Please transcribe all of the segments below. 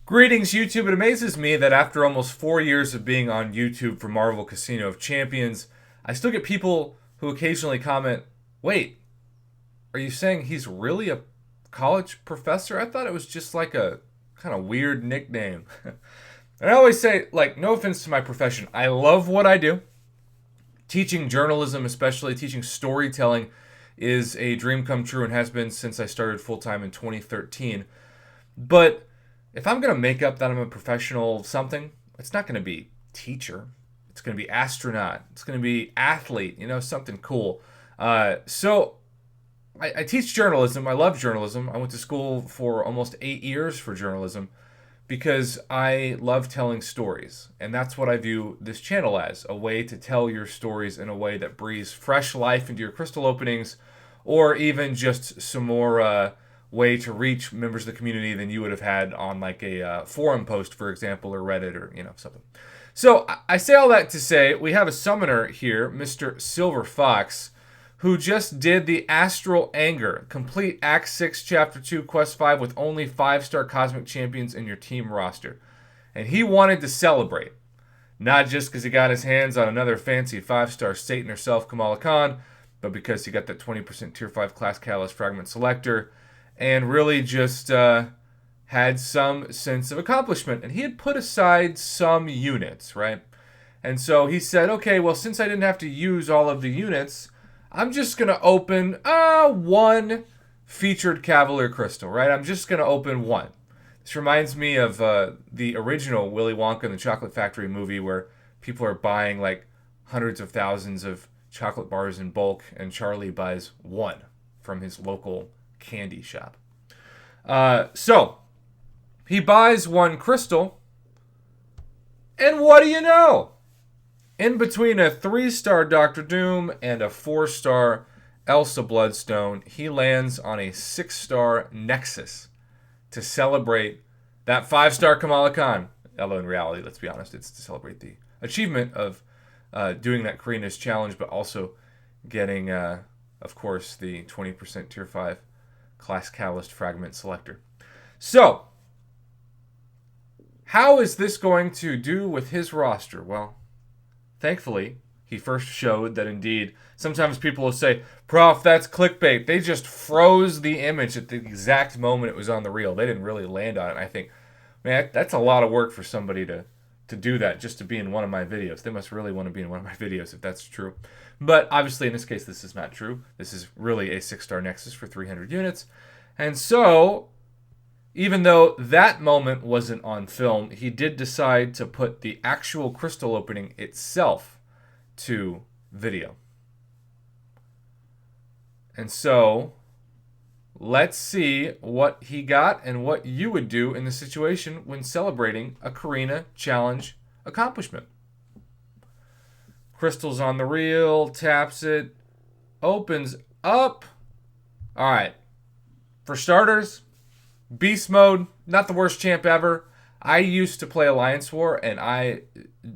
Greetings, YouTube. It amazes me that after almost 4 years of being on YouTube for Marvel Casino of Champions, I still get people who occasionally comment, wait, are you saying he's really a college professor? I thought it was just like a kind of weird nickname. And I always say, like, no offense to my profession, I love what I do. Teaching journalism, especially teaching storytelling, is a dream come true and has been since I started full time in 2013. But if I'm going to make up that I'm a professional something, it's not going to be teacher. It's going to be astronaut. It's going to be athlete, something cool. So I teach journalism. I love journalism. I went to school for almost 8 years for journalism because I love telling stories. And that's what I view this channel as, a way to tell your stories in a way that breathes fresh life into your crystal openings, or even just some more way to reach members of the community than you would have had on like a forum post, for example, or Reddit, or something. So I say all that to say we have a summoner here, Mr. Silver Fox, who just did the Astral Anger, complete Act 6, Chapter 2, Quest 5 with only 5-star Cosmic Champions in your team roster. And he wanted to celebrate. Not just because he got his hands on another fancy 5-star Satan herself, Kamala Khan, but because he got that 20% Tier 5 Class Catalyst Fragment Selector, and really just had some sense of accomplishment. And he had put aside some units, right? And so he said, okay, well, since I didn't have to use all of the units, I'm just going to open one featured Cavalier Crystal, right? I'm just going to open one. This reminds me of the original Willy Wonka and the Chocolate Factory movie, where people are buying like hundreds of thousands of chocolate bars in bulk, and Charlie buys one from his local candy shop. So he buys one crystal, and what do you know? In between a 3-star Doctor Doom and a 4-star Elsa Bloodstone, he lands on a 6-star Nexus to celebrate that 5-star Kamala Khan. Although in reality, let's be honest, it's to celebrate the achievement of doing that Carina's challenge, but also getting, of course, the 20% Tier 5 Class Catalyst Fragment Selector. So, how is this going to do with his roster? Well, thankfully, he first showed that indeed, sometimes people will say, Prof, that's clickbait. They just froze the image at the exact moment it was on the reel. They didn't really land on it. And I think, man, that's a lot of work for somebody to do that just to be in one of my videos. They must really want to be in one of my videos if that's true. But obviously, in this case, this is not true. This is really a 6-star Nexus for 300 units. And so, even though that moment wasn't on film, he did decide to put the actual crystal opening itself to video. And so, let's see what he got and what you would do in the situation when celebrating a Carina Challenge accomplishment. Crystal's on the reel, taps it, opens up. All right. For starters, Beast Mode, not the worst champ ever. I used to play Alliance War, and I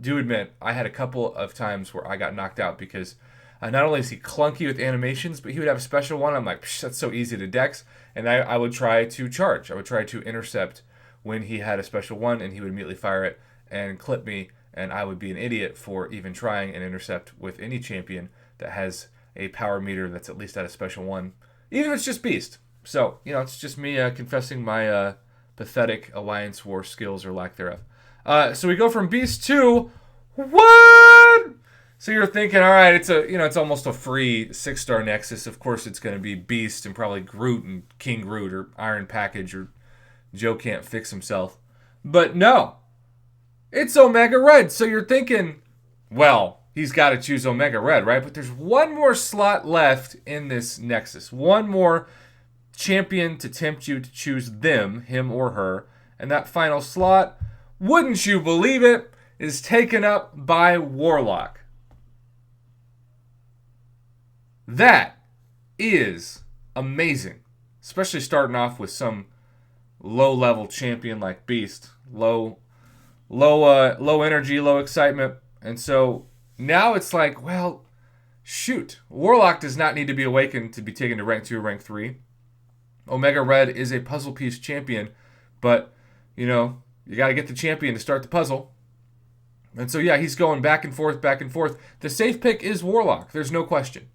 do admit I had a couple of times where I got knocked out because not only is he clunky with animations, but he would have a special one. I'm like, that's so easy to dex. And I would try to charge. I would try to intercept when he had a special one, and he would immediately fire it and clip me, and I would be an idiot for even trying an intercept with any champion that has a power meter that's at least at a special one, even if it's just Beast. So, it's just me confessing my pathetic Alliance War skills or lack thereof. So we go from Beast to what? So you're thinking, all right, it's almost a free 6-star Nexus. Of course, it's going to be Beast and probably Groot and King Groot or Iron Package or Joe Can't Fix Himself. But no, it's Omega Red. So you're thinking, well, he's got to choose Omega Red, right? But there's one more slot left in this Nexus. One more champion to tempt you to choose them, him or her. And that final slot, wouldn't you believe it, is taken up by Warlock. That is amazing. Especially starting off with some low-level champion like Beast. Low energy, low excitement. And so now it's like, well, shoot. Warlock does not need to be awakened to be taken to rank 2 or rank 3. Omega Red is a puzzle piece champion, but, You got to get the champion to start the puzzle. And so, yeah, he's going back and forth, back and forth. The safe pick is Warlock. There's no question.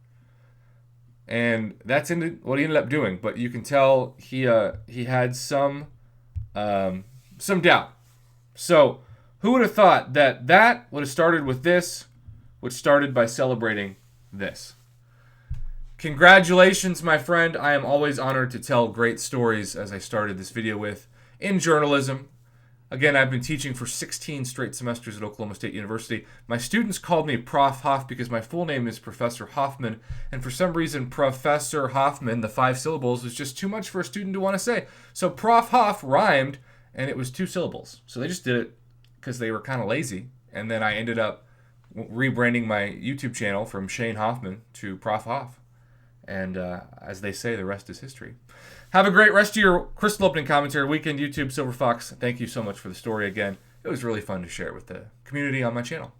And that's what he ended up doing. But you can tell he had some doubt. So who would have thought that would have started with this, which started by celebrating this? Congratulations, my friend. I am always honored to tell great stories, as I started this video with, in journalism. Again, I've been teaching for 16 straight semesters at Oklahoma State University. My students called me Prof. Hoff because my full name is Professor Hoffman. And for some reason, Professor Hoffman, the 5 syllables, was just too much for a student to want to say. So Prof. Hoff rhymed, and it was 2 syllables. So they just did it because they were kind of lazy. And then I ended up rebranding my YouTube channel from Shane Hoffman to Prof. Hoff. And as they say, the rest is history. Have a great rest of your crystal opening commentary weekend, YouTube. Silver Fox, thank you so much for the story again. It was really fun to share it with the community on my channel.